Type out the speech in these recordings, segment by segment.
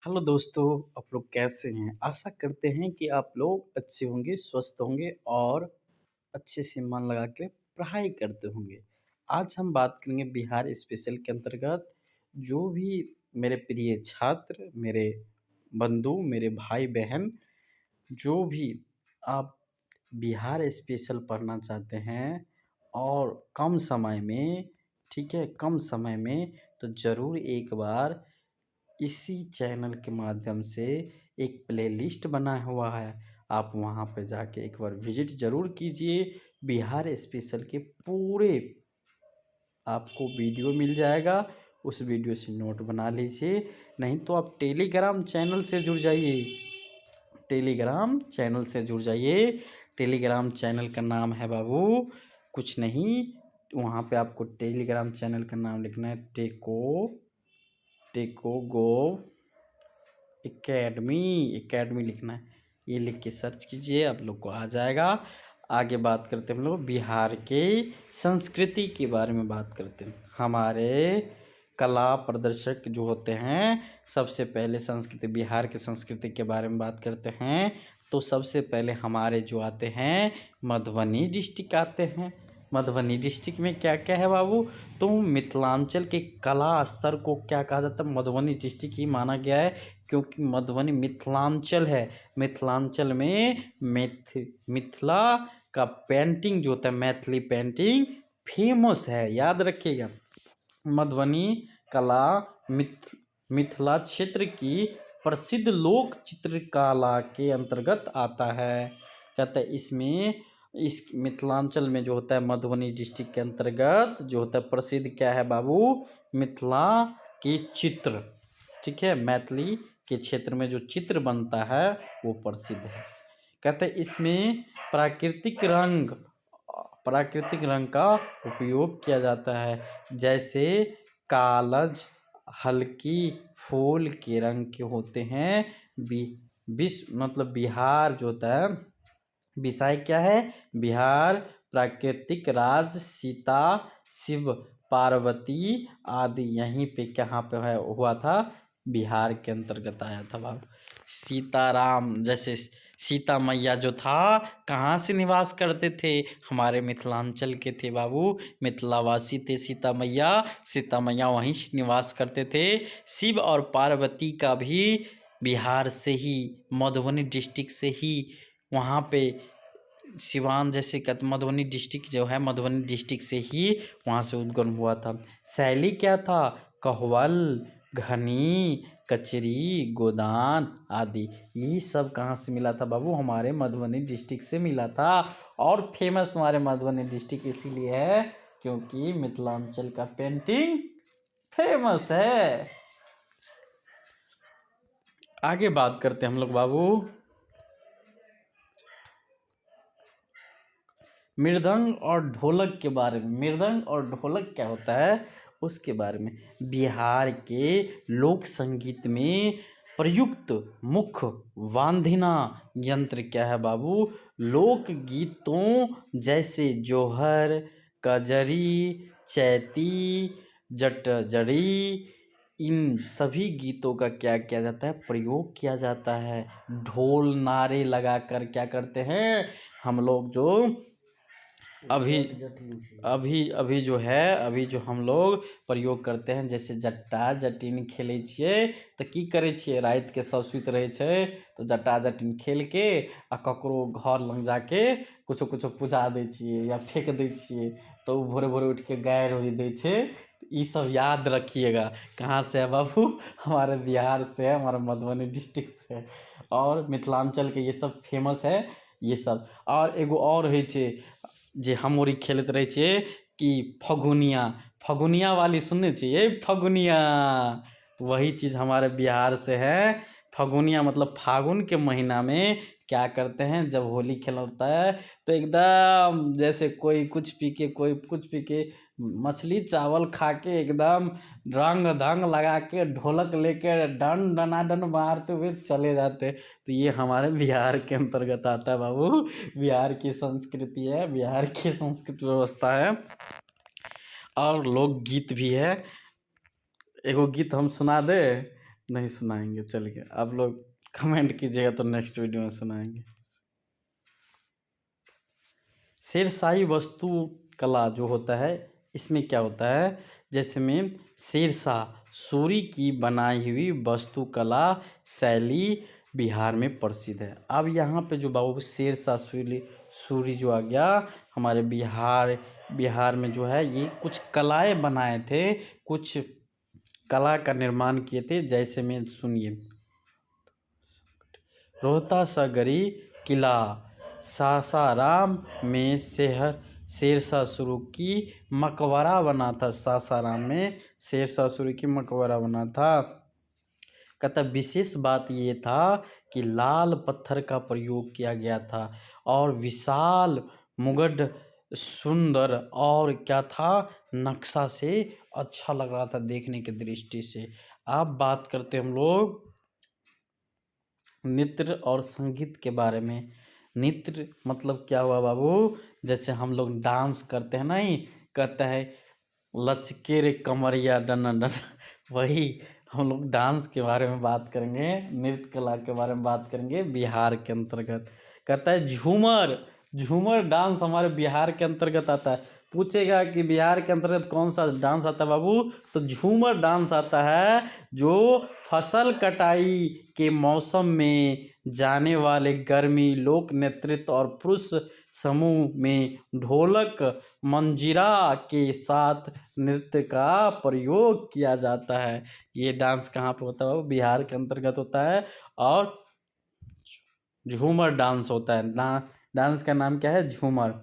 Hello दोस्तों, आप लोग कैसे हैं? आशा करते हैं कि आप लोग अच्छे होंगे, स्वस्थ होंगे और अच्छे से मन लगा के पढ़ाई करते होंगे। आज हम बात करेंगे बिहार स्पेशल के अंतर्गत जो भी मेरे प्रिय छात्र, मेरे बंधु, मेरे भाई-बहन जो भी आप बिहार स्पेशल पढ़ना चाहते हैं और कम समय में, ठीक है, कम समय में तो ज़रूर एक बार इसी चैनल के माध्यम से एक प्लेलिस्ट बना हुआ है। आप वहाँ पे जाके एक बार विज़िट ज़रूर कीजिए। बिहार स्पेशल के पूरे आपको वीडियो मिल जाएगा, उस वीडियो से नोट बना लीजिए। नहीं तो आप टेलीग्राम चैनल से जुड़ जाइए। टेलीग्राम चैनल से जुड़ जाइए। टेलीग्राम चैनल का नाम है बाबू कुछ नहीं, वहाँ पे आपको टेलीग्राम चैनल का नाम लिखना है टेको गो एकेडमी लिखना है। ये लिख के सर्च कीजिए, आप लोग को आ जाएगा। आगे बात करते हैं हम लोग बिहार के संस्कृति के बारे में बात करते हैं। हमारे कला प्रदर्शक जो होते हैं, सबसे पहले संस्कृति, बिहार की संस्कृति के बारे में बात करते हैं तो सबसे पहले हमारे जो आते हैं मधुबनी डिस्ट्रिक्ट आते हैं। मधुबनी डिस्ट्रिक्ट में क्या क्या है बाबू? तो मिथिलांचल के कला स्तर को क्या कहा जाता है? मधुबनी डिस्ट्रिक्ट ही माना गया है, क्योंकि मधुबनी मिथिलांचल है। मिथिलांचल में मिथिला का पेंटिंग जो होता है, मैथिली पेंटिंग फेमस है, याद रखिएगा। मधुबनी कला मिथिला क्षेत्र की प्रसिद्ध लोक चित्रकला के अंतर्गत आता है। कहते हैं इसमें इस मिथिलांचल में जो होता है मधुबनी डिस्ट्रिक्ट के अंतर्गत जो होता है प्रसिद्ध क्या है बाबू? मिथिला के चित्र, ठीक है, मैथिली के क्षेत्र में जो चित्र बनता है वो प्रसिद्ध है। कहते हैं इसमें प्राकृतिक रंग का उपयोग किया जाता है, जैसे कालज हल्की फूल के रंग के होते हैं। मतलब बिहार जो होता है, विषय क्या है? बिहार प्राकृतिक राज, सीता शिव पार्वती आदि यहीं पे कहाँ पे है हुआ था? बिहार के अंतर्गत आया था बाबू। सीताराम जैसे सीता मैया जो था कहाँ से निवास करते थे? हमारे मिथिलांचल के थे बाबू, मिथिलावासी थे सीता मैया वहीं से निवास करते थे। शिव और पार्वती का भी बिहार से ही, मधुबनी डिस्ट्रिक्ट से ही वहाँ पे सिवान जैसे मधुबनी डिस्ट्रिक्ट जो है, मधुबनी डिस्ट्रिक्ट से ही वहाँ से उद्गम हुआ था। शैली क्या था? कव्वाल, घनी, कचरी, गोदान आदि। ये सब कहाँ से मिला था बाबू? हमारे मधुबनी डिस्ट्रिक्ट से मिला था। और फेमस हमारे मधुबनी डिस्ट्रिक्ट इसीलिए है क्योंकि मिथिलांचल का पेंटिंग फेमस है। आगे बात करते हैं हम लोग बाबू मृदंग और ढोलक के बारे में। मृदंग और ढोलक क्या होता है उसके बारे में। बिहार के लोक संगीत में प्रयुक्त मुख्य वाद्य यंत्र क्या है बाबू? लोक गीतों जैसे जोहर, कजरी, चैती, जटजड़ी, इन सभी गीतों का क्या किया जाता है? प्रयोग किया जाता है। ढोल नारे लगाकर क्या करते हैं हम लोग? जो अभी अभी अभी जो है, अभी जो हम लोग प्रयोग करते हैं, जैसे जट्टा जटिन खेलै छियै तऽ की करै छियै? रातिके सब सुति रहै छै तऽ जट्टा जटिन खेलके आ ककरो घर लग जाके कुछो कुछो पूजा दै छियै या फेंक दै छियै तो वो भोरे भोरे उठ के गारि उरि दै छै। ये सब याद रखिएगा। कहाँ से है बाबू? हमारे बिहार से है, हमारे मधुबनी डिस्ट्रिक्ट से है और मिथिलांचल के ये सब फेमस है। ये सब और एगो और होइ छै जे हम ओरी खेलैत रहै छियै कि फगुनिया वाली सुनने चाहिए, फगुनिया तो वही चीज़ हमारे बिहार से है। फगुनिया मतलब फागुन के महीना में क्या करते हैं जब होली खेलना होता है तो एकदम जैसे कोई कुछ पी के, कोई कुछ पी के, मछली चावल खा के एकदम रंग ढंग लगा के ढोलक लेके डन डनाडन मारते हुए चले जाते। तो ये हमारे बिहार के अंतर्गत आता है बाबू। बिहार की संस्कृति है, बिहार की संस्कृति व्यवस्था है और लोक गीत भी है। एगो गीत हम सुना दे नहीं सुनाएंगे, चलिए आप लोग कमेंट कीजिएगा तो नेक्स्ट वीडियो में सुनाएंगे। शेरशाही वास्तु कला जो होता है, इसमें क्या होता है, जैसे में शेरशाह सूरी की बनाई हुई वास्तुकला शैली बिहार में प्रसिद्ध है। अब यहाँ पे जो बाबू शेरशाह सूरी जो आ गया हमारे बिहार में जो है, ये कुछ कलाएं बनाए थे, कुछ कला का निर्माण किए थे। जैसे में सुनिए, रोहतासगरी किला सासाराम में शेरशाह सूरी की मकबरा बना था। सासाराम में शेरशाह सूरी की मकबरा बना था। कहता विशेष बात ये था कि लाल पत्थर का प्रयोग किया गया था और विशाल मुगढ़ सुंदर और क्या था, नक्शा से अच्छा लग रहा था देखने की दृष्टि से। अब बात करते हम लोग नृत्य और संगीत के बारे में। नृत्य मतलब क्या हुआ बाबू, जैसे हम लोग डांस करते हैं, नहीं कहते हैं लचके रे कमरिया डन डन, वही हम लोग डांस के बारे में बात करेंगे, नृत्य कला के बारे में बात करेंगे बिहार के अंतर्गत। कहता है झूमर डांस हमारे बिहार के अंतर्गत आता है। पूछेगा कि बिहार के अंतर्गत कौन सा डांस आता है बाबू, तो झूमर डांस आता है, जो फसल कटाई के मौसम में जाने वाले गर्मी लोक नेतृत्व और पुरुष समूह में ढोलक मंजीरा के साथ नृत्य का प्रयोग किया जाता है। ये डांस कहाँ पे होता है, बिहार के अंतर्गत होता है, और झूमर डांस होता है। डांस का नाम क्या है, झूमर।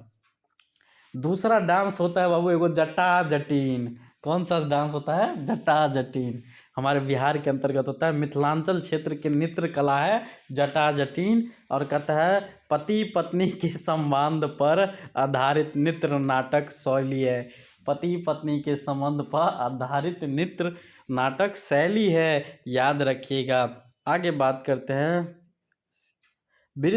दूसरा डांस होता है बाबू एगो जटा जटिन। कौन सा डांस होता है, जटा जटिन, हमारे बिहार के अंतर्गत होता है। मिथिलांचल क्षेत्र की नृत्य कला है जटा जटिन। और कहता है पति पत्नी के संबंध पर आधारित नृत्य नाटक शैली है। पति पत्नी के संबंध पर आधारित नृत्य नाटक शैली है, याद रखिएगा। आगे बात करते हैं वीर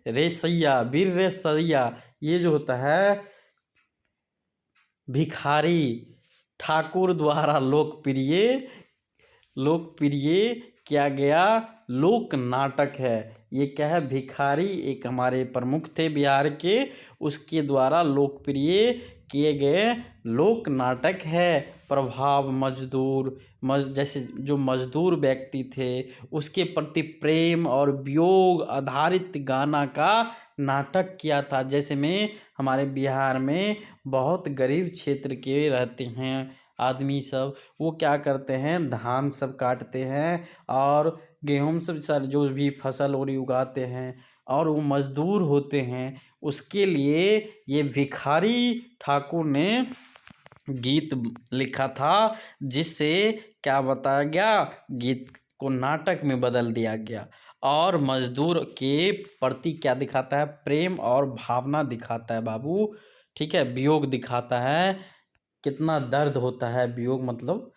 रेसैया। ये जो होता है भिखारी ठाकुर द्वारा लोकप्रिय किया गया लोक नाटक है। ये क्या है, भिखारी एक हमारे प्रमुख थे बिहार के, उसके द्वारा लोकप्रिय किए गए लोक नाटक है। प्रभाव जैसे जो मजदूर व्यक्ति थे उसके प्रति प्रेम और वियोग आधारित गाना का नाटक किया था। जैसे में हमारे बिहार में बहुत गरीब क्षेत्र के रहते हैं आदमी सब, वो क्या करते हैं, धान सब काटते हैं और गेहूँ सब सारे जो भी फसल और उगाते हैं, और वो मजदूर होते हैं। उसके लिए ये भिखारी ठाकुर ने गीत लिखा था, जिससे क्या बताया गया, गीत को नाटक में बदल दिया गया और मजदूर के प्रति क्या दिखाता है, प्रेम और भावना दिखाता है बाबू। ठीक है, वियोग दिखाता है, कितना दर्द होता है वियोग। मतलब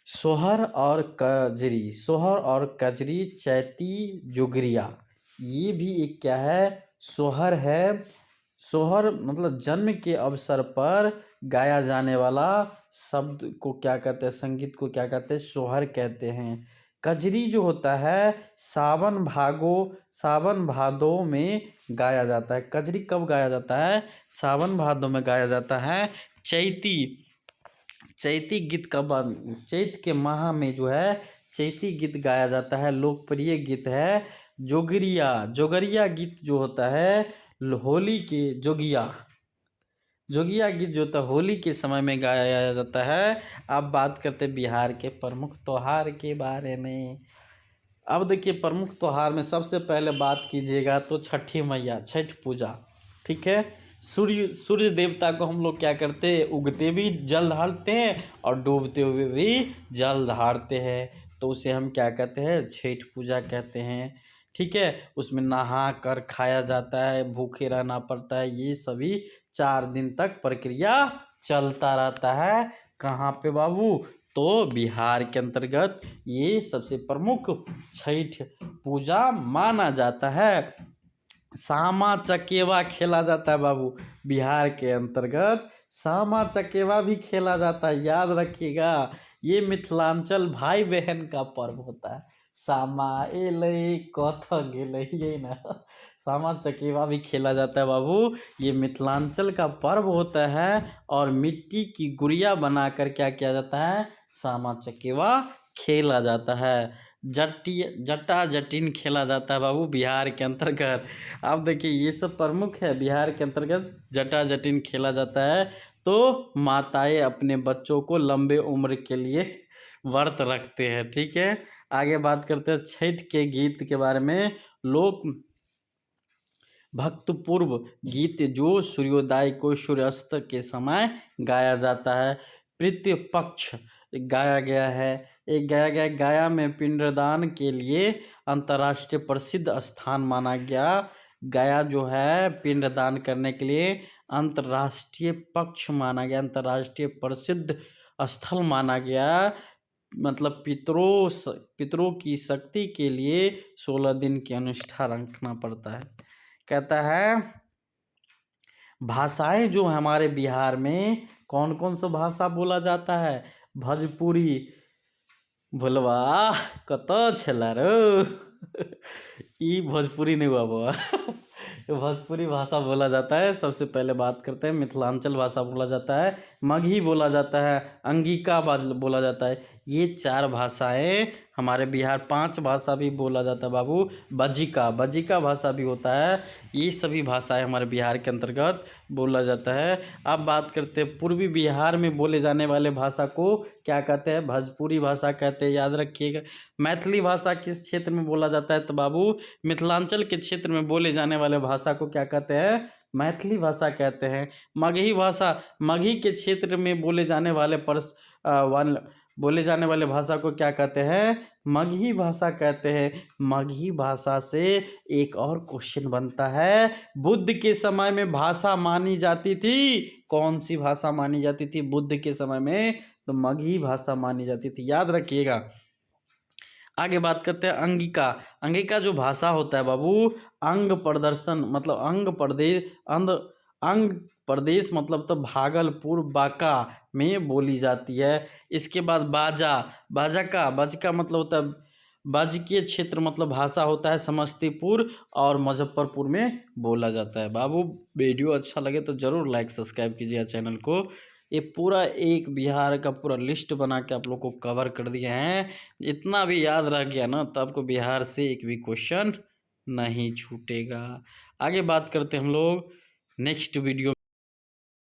सोहर और कजरी चैती जोगरिया, ये भी एक क्या है, सोहर है। सोहर मतलब जन्म के अवसर पर गाया जाने वाला शब्द को क्या कहते हैं, संगीत को क्या कहते हैं, सोहर कहते हैं। कजरी जो होता है सावन भादो में गाया जाता है। कजरी कब गाया जाता है, सावन भादो में गाया जाता है। चैती गीत कब, चैत के माह में जो है चैती गीत गाया जाता है, लोकप्रिय गीत है। जोगरिया गीत जो होता है होली के जोगिया गीत जो होता है होली के समय में गाया जाता है। अब बात करते हैं बिहार के प्रमुख त्योहार के बारे में। अब देखिए प्रमुख त्योहार में सबसे पहले बात कीजिएगा तो छठी मैया, छठ पूजा। ठीक है, सूर्य देवता को हम लोग क्या करते हैं, उगते भी जल ढारते हैं और डूबते हुए भी जल ढारते हैं, तो उसे हम क्या कहते हैं, छठ पूजा कहते हैं। ठीक है, उसमें नहा कर खाया जाता है, भूखे रहना पड़ता है, ये सभी 4 दिन तक प्रक्रिया चलता रहता है। कहाँ पे बाबू, तो बिहार के अंतर्गत ये सबसे प्रमुख छठ पूजा माना जाता है। सामा चकेवा खेला जाता है बाबू, बिहार के अंतर्गत सामा चकेवा भी खेला जाता है, याद रखिएगा। ये मिथिलांचल भाई बहन का पर्व होता है। सामा एलै कथ गेलै, यही ना, सामा चकेवा भी खेला जाता है बाबू। ये मिथिलांचल का पर्व होता है और मिट्टी की गुड़िया बनाकर क्या किया जाता है, सामा चकेवा खेला जाता है। जटा जटिन खेला जाता है बाबू बिहार के अंतर्गत। आप देखिए ये सब प्रमुख है बिहार के अंतर्गत, जटा जटिन खेला जाता है। तो माताएं अपने बच्चों को लंबे उम्र के लिए व्रत रखते हैं। ठीक है, आगे बात करते हैं छठ के गीत के बारे में। लोक भक्तपूर्व गीत जो सूर्योदय को सूर्यास्त के समय गाया जाता है। प्रीत्य पक्ष गाया गया है, एक गाया गया गाया में पिंडदान के लिए अंतर्राष्ट्रीय प्रसिद्ध स्थान माना गया। गया जो है पिंडदान करने के लिए अंतर्राष्ट्रीय पक्ष माना गया, अंतर्राष्ट्रीय प्रसिद्ध स्थल माना गया। मतलब पितरों की शक्ति के लिए 16 दिन की अनुष्ठान रखना पड़ता है। कहता है भाषाएं जो हमारे बिहार में कौन कौन सा भाषा बोला जाता है, भोजपुरी। बोलवा कत छला रो ई भोजपुरी नहीं हुआ बुआ भोजपुरी भाषा बोला जाता है। सबसे पहले बात करते हैं मिथिलांचल भाषा बोला जाता है, मगही बोला जाता है, अंगिका बोला जाता है। ये 4 भाषाएं हमारे बिहार। 5 भाषा भी बोला जाता है बाबू, बजिका भाषा भी होता है। ये सभी भाषाएं हमारे बिहार के अंतर्गत बोला जाता है। अब बात करते हैं पूर्वी बिहार में बोले जाने वाले भाषा को क्या कहते हैं, भोजपुरी भाषा कहते हैं, याद रखिएगा। मैथिली भाषा किस क्षेत्र में बोला जाता है, तो बाबू मिथिलांचल के क्षेत्र में बोले जाने वाले भाषा को क्या कहते हैं, मैथिली भाषा कहते हैं। मगही भाषा, मगही के क्षेत्र में बोले जाने वाले भाषा को क्या कहते हैं, मगही भाषा कहते हैं। मगही भाषा से एक और क्वेश्चन बनता है, बुद्ध के समय में भाषा मानी जाती थी, कौन सी भाषा मानी जाती थी बुद्ध के समय में, तो मगही भाषा मानी जाती थी, याद रखिएगा। आगे बात करते हैं अंगिका जो भाषा होता है बाबू, अंग प्रदर्शन मतलब अंग प्रदेश मतलब तो भागलपुर बांका में बोली जाती है। इसके बाद बाजा का मतलब होता है बाजकीय क्षेत्र, मतलब भाषा होता है समस्तीपुर और मुजफ्फरपुर में बोला जाता है। बाबू वीडियो अच्छा लगे तो ज़रूर लाइक सब्सक्राइब कीजिएगा चैनल को। ये पूरा एक बिहार का पूरा लिस्ट बना के आप लोग को कवर कर दिए हैं। इतना भी याद रह गया ना तो आपको बिहार से एक भी क्वेश्चन नहीं छूटेगा। आगे बात करते हैं हम लोग नेक्स्ट वीडियो